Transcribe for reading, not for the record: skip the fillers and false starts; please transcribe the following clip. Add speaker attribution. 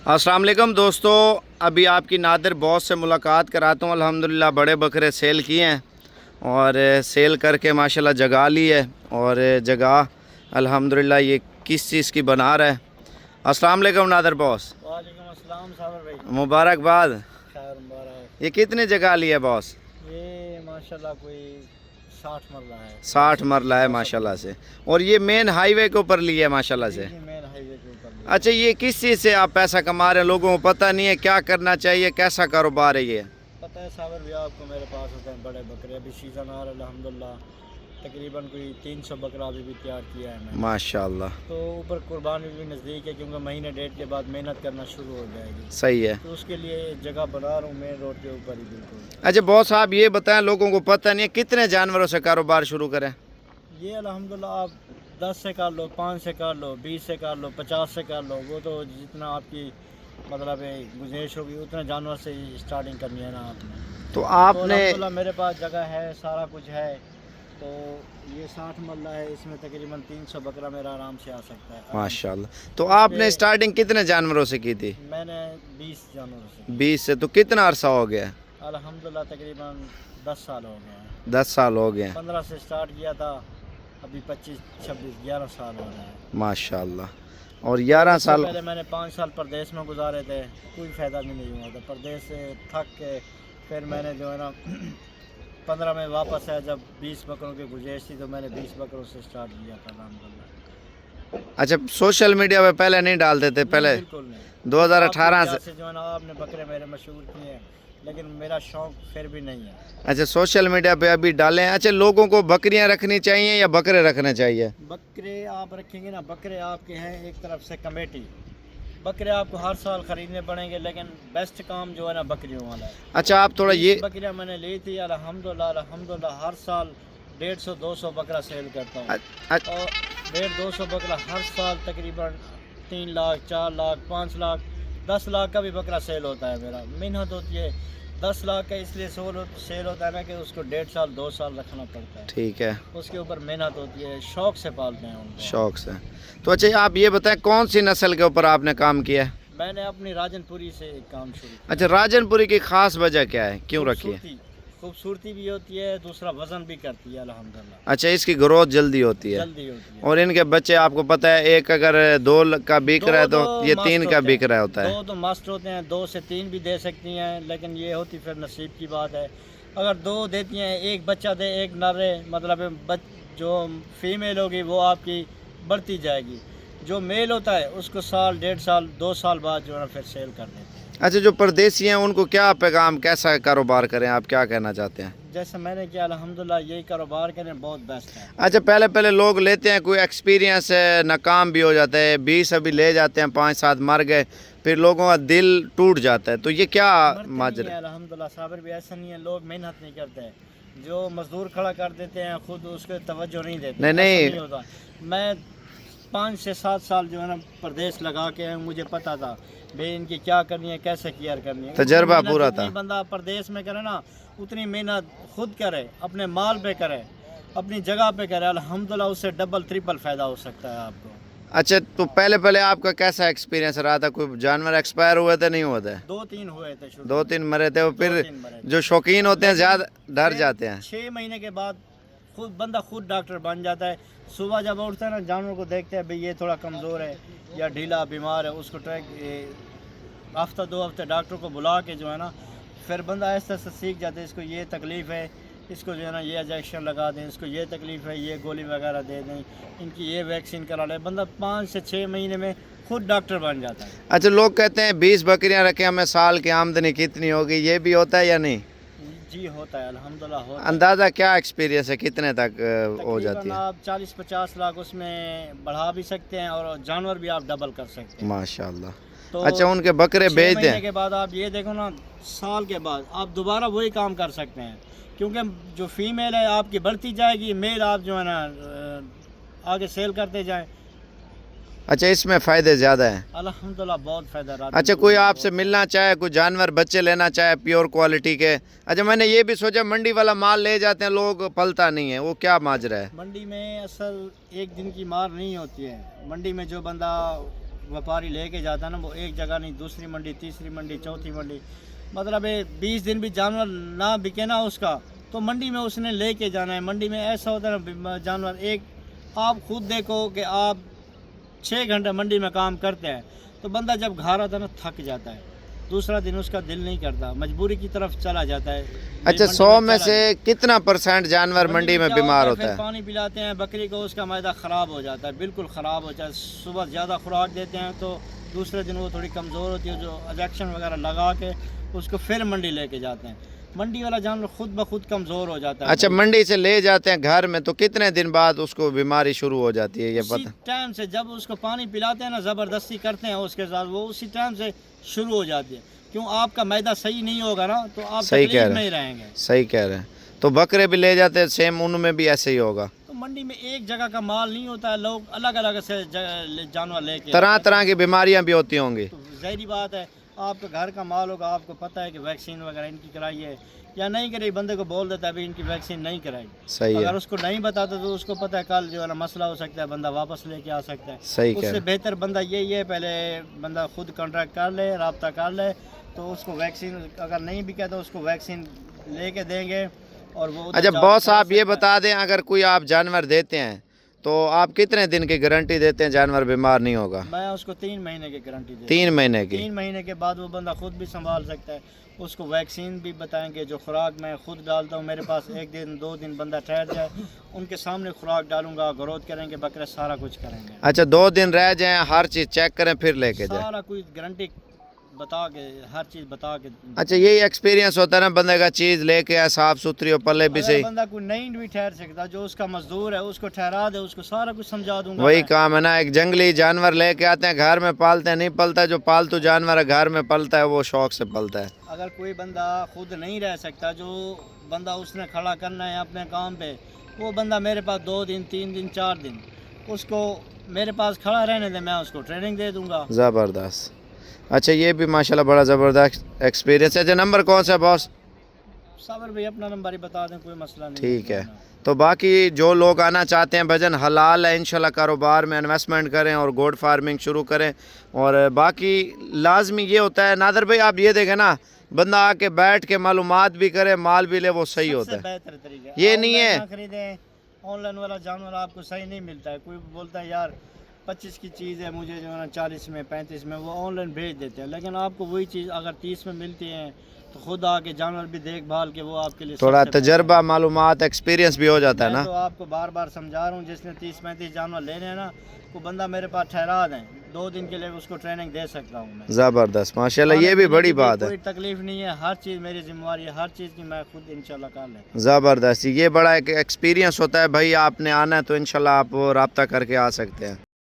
Speaker 1: अस्सलाम वालेकुम दोस्तों, अभी आपकी नादिर बॉस से मुलाकात कराता हूँ। अल्हम्दुलिल्लाह बड़े बकरे सेल किए हैं और सेल करके माशाल्लाह जगह ली है और जगह अल्हम्दुलिल्लाह ये किस चीज़ की बना रहा है। अस्सलाम वालेकुम नादिर बॉस।
Speaker 2: वालेकुम अस्सलाम साबर भाई।
Speaker 1: मुबारकबाद।
Speaker 2: खैर मुबारक।
Speaker 1: ये कितनी जगह ली है बॉस?
Speaker 2: ये माशाल्लाह कोई 60 मरला है।
Speaker 1: 60 मरला है माशाल्लाह से। और ये मेन हाईवे के ऊपर ली है माशाल्लाह से।
Speaker 2: मेन हाईवे के ऊपर।
Speaker 1: अच्छा, ये किस चीज़ से आप पैसा कमा रहे हैं? लोगों को पता नहीं है क्या करना चाहिए, कैसा कारोबार है ये?
Speaker 2: पता है साबर भाई आपको, मेरे पास होते हैं बड़े बकरे। अभी सीज़न आ रहा है अल्हम्दुलिल्लाह, तकरीबन कोई 300 बकरा अभी भी तैयार किया है मैंने
Speaker 1: माशाल्लाह।
Speaker 2: तो ऊपर कुर्बानी भी नज़दीक है, क्योंकि महीने डेढ़ के बाद मेहनत करना शुरू हो जाएगी।
Speaker 1: सही है।
Speaker 2: तो उसके लिए जगह बना रहा हूँ मेन रोड के ऊपर ही बिल्कुल।
Speaker 1: अच्छा बॉस साहब, ये बताएं, लोगों को पता नहीं है, कितने जानवरों से कारोबार शुरू करें?
Speaker 2: ये अल्हम्दुलिल्लाह आप 10 से कर लो, 5 से कर लो, 20 से कर लो, 50 से कर लो। वो तो जितना आपकी मतलब गुंजाइश होगी उतना जानवर से ही स्टार्टिंग करनी है ना आपने।
Speaker 1: तो
Speaker 2: तो
Speaker 1: आपने
Speaker 2: अल्हम्दुलिल्लाह मेरे पास जगह है, सारा कुछ है। तो ये 60 मरला है, इसमें तकरीबन 300 बकरा मेरा आराम से आ सकता है।
Speaker 1: माशाल्लाह। तो आपने स्टार्टिंग कितने जानवरों से की थी?
Speaker 2: मैंने 20 जानवरों से।
Speaker 1: 20 से? तो कितना अरसा हो गया?
Speaker 2: अल्हम्दुलिल्लाह तकरीबन 10 साल हो गए हैं।
Speaker 1: 10 साल हो गए।
Speaker 2: 15 से स्टार्ट किया था, अभी 25, 26, 11 साल हो रहा है
Speaker 1: माशाल्लाह। और 11 साल
Speaker 2: पहले मैंने 5 साल परदेश में गुजारे थे, कोई फ़ायदा भी नहीं हुआ था। परदेश से थक के फिर मैंने जो है ना 15 में वापस आया, जब 20 बकरों की गुंजाइश थी तो मैंने 20 बकरों से स्टार्ट किया था अल्हम्दुलिल्लाह।
Speaker 1: अच्छा, सोशल मीडिया पे पहले नहीं डालते थे? पहले
Speaker 2: बिल्कुल नहीं।
Speaker 1: 2018
Speaker 2: से जो है ना आपने बकरे मेरे मशहूर किए हैं, लेकिन मेरा शौक़ फिर भी नहीं है।
Speaker 1: अच्छा, सोशल मीडिया पे अभी डालें। अच्छा, लोगों को बकरियां रखनी चाहिए या बकरे रखने चाहिए?
Speaker 2: बकरे आप रखेंगे ना, बकरे आपके हैं एक तरफ से कमेटी। बकरे आपको हर साल ख़रीदने पड़ेंगे, लेकिन बेस्ट काम जो है ना बकरियों वाला है।
Speaker 1: अच्छा, आप थोड़ा ये
Speaker 2: बकरियां मैंने ली थी अल्हम्दुलिल्लाह हर साल 150-200 बकरा सेल करता हूँ। और 150-200 बकरा हर साल तकरीबन 3 लाख, 4 लाख, 5 लाख, 10 लाख का भी बकरा सेल होता है मेरा। मेहनत होती है। 10 लाख का इसलिए सेल होता है ना कि उसको 1.5 साल 2 साल रखना पड़ता है।
Speaker 1: ठीक है।
Speaker 2: उसके ऊपर मेहनत होती है, शौक़ से पालते हैं उनको।
Speaker 1: शौक से। तो अच्छा, आप ये बताएं, कौन सी नस्ल के ऊपर आपने काम किया है?
Speaker 2: मैंने अपनी राजनपुरी से एक काम शुरू किया।
Speaker 1: अच्छा, राजनपुरी की खास वजह क्या है, क्यों रखी है?
Speaker 2: खूबसूरती भी होती है, दूसरा वजन भी करती है अल्हम्दुलिल्लाह।
Speaker 1: अच्छा, इसकी ग्रोथ जल्दी होती है।
Speaker 2: जल्दी होती है।
Speaker 1: और इनके बच्चे आपको पता है, एक अगर 2 का बिक रहा है तो ये 3 का बिक रहा होता है।
Speaker 2: 2 तो मस्त होते हैं, 2 से 3 भी दे सकती हैं, लेकिन ये होती फिर नसीब की बात है। अगर 2 देती हैं, एक बच्चा दे, एक नर है, मतलब जो फीमेल होगी वो आपकी बढ़ती जाएगी। जो मेल होता है उसको साल, 1.5 साल, 2 साल बाद जो है ना फिर सेल कर देते हैं।
Speaker 1: अच्छा, जो परदेसी हैं उनको क्या पैगाम, कैसा कारोबार करें, आप क्या कहना चाहते हैं?
Speaker 2: जैसे मैंने किया अल्हम्दुलिल्लाह, यही कारोबार करें, बहुत बेस्ट है।
Speaker 1: अच्छा, पहले लोग लेते हैं, कोई एक्सपीरियंस है, नाकाम भी हो जाता है, 20 अभी ले जाते हैं, 5-7 मर गए, फिर लोगों का दिल टूट जाता है, तो ये क्या माजरा?
Speaker 2: अल्हम्दुलिल्लाह साबिर भी ऐसा नहीं है, लोग मेहनत नहीं करते हैं। जो मजदूर खड़ा कर देते हैं खुद उसके तवज्जो नहीं देते। नहीं होता। मैं 5 से 7 साल जो है ना परदेश लगा के मुझे पता था भाई इनकी क्या करनी है, कैसे केयर करनी है।
Speaker 1: तजर्बा पूरा था।
Speaker 2: बंदा परदेश में करे ना, उतनी मेहनत खुद करे, अपने माल पे करे, अपनी जगह पे करे, अल्हम्दुलिल्लाह उससे डबल ट्रिपल फ़ायदा हो सकता है आपको।
Speaker 1: अच्छा, तो पहले आपका कैसा एक्सपीरियंस रहा था? कोई जानवर एक्सपायर हुए थे, नहीं हुए थे?
Speaker 2: 2-3 हुए थे।
Speaker 1: 2-3 मरे थे। वो फिर जो शौकीन होते हैं ज़्यादा डर जाते हैं।
Speaker 2: 6 महीने के बाद बंदा खुद डॉक्टर बन जाता है। सुबह जब उठता है ना, जानवर को देखते हैं भाई ये थोड़ा कमज़ोर है या ढीला बीमार है, उसको हफ्ता 2 हफ्ते डॉक्टर को बुला के जो है ना फिर बंदा ऐसे ऐसे सीख जाता है। इसको ये तकलीफ़ है, इसको जो है ना ये इंजेक्शन लगा दें, इसको ये तकलीफ़ है, ये गोली वगैरह दे दें, इनकी ये वैक्सीन करा लें। बंदा 5 से 6 महीने में खुद डॉक्टर बन जाता है।
Speaker 1: अच्छा, लोग कहते हैं 20 बकरियां रखें, हमें साल की आमदनी कितनी होगी, ये भी होता है या नहीं?
Speaker 2: जी होता है अल्हम्दुलिल्लाह होता है।
Speaker 1: अंदाज़ा क्या एक्सपीरियंस है, कितने तक हो जाती है?
Speaker 2: आप 40-50 लाख उसमें बढ़ा भी सकते हैं और जानवर भी आप डबल कर सकते हैं
Speaker 1: माशाल्लाह।
Speaker 2: तो
Speaker 1: अच्छा, उनके बकरे बेच दें?
Speaker 2: 6 महीने के बाद आप ये देखो ना, साल के बाद आप दोबारा वही काम कर सकते हैं, क्योंकि जो फीमेल है आपकी बढ़ती जाएगी, मेल आप जो है ना आगे सेल करते जाएं।
Speaker 1: अच्छा, इसमें फ़ायदे ज़्यादा हैं?
Speaker 2: अल्हम्दुलिल्लाह बहुत फ़ायदा रहा।
Speaker 1: अच्छा, कोई आपसे मिलना चाहे, कोई जानवर बच्चे लेना चाहे प्योर क्वालिटी के? अच्छा, मैंने ये भी सोचा मंडी वाला माल ले जाते हैं लोग, पलता नहीं है, वो क्या माजरा है?
Speaker 2: मंडी में असल एक दिन की मार नहीं होती है। मंडी में जो बंदा व्यापारी लेके जाता है ना, वो एक जगह नहीं, दूसरी मंडी, तीसरी मंडी, चौथी मंडी, मतलब 20 दिन भी जानवर ना बिके ना उसका, तो मंडी में उसने लेके जाना है। मंडी में ऐसा होता है ना, जानवर एक, आप खुद देखो कि आप 6 घंटे मंडी में काम करते हैं, तो बंदा जब घर आता है ना थक जाता है, दूसरा दिन उसका दिल नहीं करता, मजबूरी की तरफ चला जाता है।
Speaker 1: अच्छा, 100 में से कितना % जानवर मंडी में बीमार होता है?
Speaker 2: पानी पिलाते हैं बकरी को, उसका मैदा ख़राब हो जाता है, बिल्कुल ख़राब हो जाता है। सुबह ज़्यादा खुराक देते हैं तो दूसरे दिन वो थोड़ी कमज़ोर होती है, जो इंजेक्शन वगैरह लगा के उसको फिर मंडी लेके जाते हैं। मंडी वाला जानवर खुद ब खुद कमज़ोर हो जाता है।
Speaker 1: अच्छा, मंडी से ले जाते हैं घर में तो कितने दिन बाद उसको बीमारी शुरू हो जाती है, ये
Speaker 2: उसी
Speaker 1: पता?
Speaker 2: टाइम से जब उसको पानी पिलाते हैं ना, ज़बरदस्ती करते हैं उसके साथ, वो उसी टाइम से शुरू हो जाती है। क्यों? आपका मैदा सही नहीं होगा ना, तो आप
Speaker 1: सही कह
Speaker 2: तकलीफ
Speaker 1: रहे
Speaker 2: में ही
Speaker 1: हैं,
Speaker 2: रहेंगे।
Speaker 1: सही कह रहे हैं। तो बकरे भी ले जाते हैं सेम, उनमें भी ऐसे ही होगा?
Speaker 2: तो मंडी में एक जगह का माल नहीं होता है, लोग अलग अलग से जानवर लेके
Speaker 1: तरह तरह की बीमारियां भी होती होंगी।
Speaker 2: तो ज़ाहिरी बात है, आपका घर का माल होगा, आपको पता है कि वैक्सीन वगैरह इनकी कराइए या नहीं कराई, बंदे को बोल देता है भाई इनकी वैक्सीन नहीं कराई।
Speaker 1: सही है,
Speaker 2: अगर उसको नहीं बताता तो उसको पता है कल जो है ना मसला हो सकता है, बंदा वापस लेके आ सकता है।
Speaker 1: सही कह
Speaker 2: उससे
Speaker 1: रहे हैं।
Speaker 2: बेहतर बंदा यही है, पहले बंदा खुद कॉन्ट्रैक्ट कर ले, रब्ता कर ले, तो उसको वैक्सीन अगर नहीं बिका तो उसको वैक्सीन लेके देंगे और वो उधर
Speaker 1: अच्छा
Speaker 2: जाके
Speaker 1: बॉस,
Speaker 2: करा
Speaker 1: आप ये
Speaker 2: सकता है।
Speaker 1: बता दें, अगर कोई आप जानवर देते हैं तो आप कितने दिन की गारंटी देते हैं जानवर बीमार नहीं होगा?
Speaker 2: मैं उसको 3 महीने की गारंटी देता हूं।
Speaker 1: 3 महीने की?
Speaker 2: 3 महीने के बाद वो बंदा खुद भी संभाल सकता है। उसको वैक्सीन भी बताएंगे, जो खुराक मैं खुद डालता हूँ, मेरे पास 1 दिन 2 दिन बंदा ठहर जाए, उनके सामने खुराक डालूंगा, ग्रोथ करेंगे बकरे, सारा कुछ करेंगे।
Speaker 1: अच्छा, 2 दिन रह जाएं, हर चीज़ चेक करें फिर लेके जाए?
Speaker 2: सारा कुछ गारंटी बता के, हर चीज़ बता के।
Speaker 1: अच्छा, यही एक्सपीरियंस होता है ना, बंदे का चीज़ लेके आए साफ सुथरी हो, पल्ले भी
Speaker 2: अगर
Speaker 1: सही।
Speaker 2: बंदा कोई नहीं भी ठहर सकता, जो उसका मजदूर है उसको ठहरा दे, उसको सारा कुछ समझा दूंगा
Speaker 1: वही
Speaker 2: मैं।
Speaker 1: काम है ना, एक जंगली जानवर लेके आते हैं, घर में पालते हैं, नहीं पलता। जो पालतू जानवर है घर में पलता है, वो शौक से पलता है।
Speaker 2: अगर कोई बंदा खुद नहीं रह सकता, जो बंदा उसने खड़ा करना है अपने काम पे, वो बंदा मेरे पास 2 दिन 3 दिन 4 दिन उसको मेरे पास खड़ा रहने दे, मैं उसको ट्रेनिंग दे दूंगा।
Speaker 1: ज़बरदस्त। अच्छा, ये भी माशाल्लाह बड़ा ज़बरदस्त एक्सपीरियंस है। अच्छा, नंबर कौन सा है बॉस?
Speaker 2: साबर भाई अपना नंबर ही बता दें, कोई मसला नहीं।
Speaker 1: ठीक है। तो बाकी जो लोग आना चाहते हैं, भजन हलाल है इंशाल्लाह, कारोबार में इन्वेस्टमेंट करें और गोड फार्मिंग शुरू करें। और बाकी लाजमी ये होता है नादर भाई, आप ये देखें ना, बंदा आके बैठ के मालूमात भी करे, माल भी ले, वो सही होता है।
Speaker 2: बेहतर तरीका
Speaker 1: ये नहीं है
Speaker 2: खरीदें, ऑनलाइन वाला जानवर आपको सही नहीं मिलता है। कोई बोलता है यार 25 की चीज़ है, मुझे जो है ना 40 में 35 में, वो ऑनलाइन भेज देते हैं। लेकिन आपको वही चीज़ अगर 30 में मिलती है तो खुद आके जानवर भी देखभाल के वो आपके लिए
Speaker 1: थोड़ा
Speaker 2: सबसे बेहतर
Speaker 1: तजर्बा, मालूमात, एक्सपीरियंस भी हो जाता है
Speaker 2: है।
Speaker 1: ना।
Speaker 2: तो आपको बार बार समझा रहा हूँ, जिसने 30-35 जानवर लेने हैं ना, वो बंदा मेरे पास ठहरा दें, 2 दिन के लिए उसको ट्रेनिंग दे सकता हूँ मैं।
Speaker 1: ज़बरदस्त, माशाल्लाह, ये भी बड़ी बात है।
Speaker 2: कोई तकलीफ नहीं है, हर चीज़ मेरी जिम्मेवारी है, हर चीज़ की मैं खुद इंशाल्लाह कर लेता हूँ।
Speaker 1: ज़बरदस्त, ये बड़ा एक एक्सपीरियंस होता है भाई। आपने आना है तो इंशाल्लाह आप वो रब्ता करके आ सकते हैं।